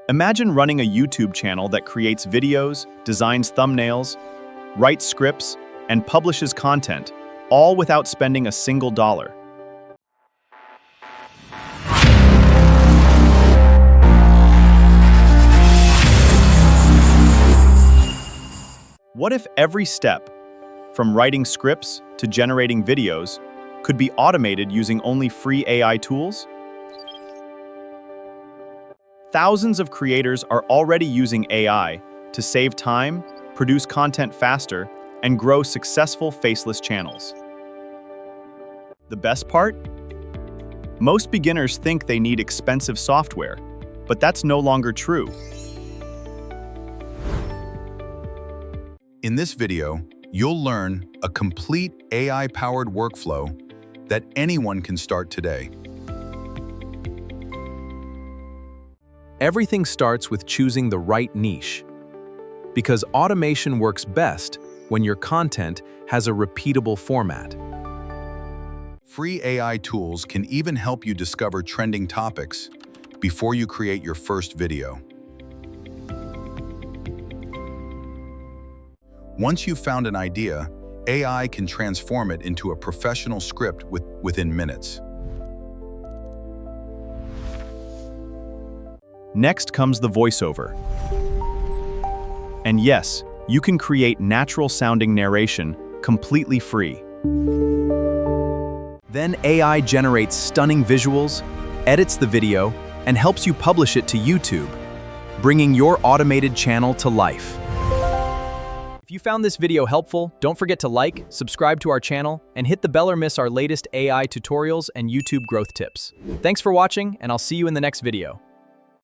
Imagine running a YouTube channel that creates videos, designs thumbnails, writes scripts, and publishes content, all without spending a single dollar. What if every step, from writing scripts to generating videos, could be automated using only free AI tools? Thousands of creators are already using AI to save time, produce content faster, and grow successful faceless channels. The best part? Most beginners think they need expensive software, but that's no longer true. In this video, you'll learn a complete AI-powered workflow that anyone can start today. Everything starts with choosing the right niche, because automation works best when your content has a repeatable format. Free AI tools can even help you discover trending topics before you create your first video. Once you've found an idea, AI can transform it into a professional script within minutes. Next comes the voiceover. And yes, you can create natural-sounding narration completely free. Then AI generates stunning visuals, edits the video, and helps you publish it to YouTube, bringing your automated channel to life. If you found this video helpful, don't forget to like, subscribe to our channel, and hit the bell or miss our latest AI tutorials and YouTube growth tips. Thanks for watching, and I'll see you in the next video.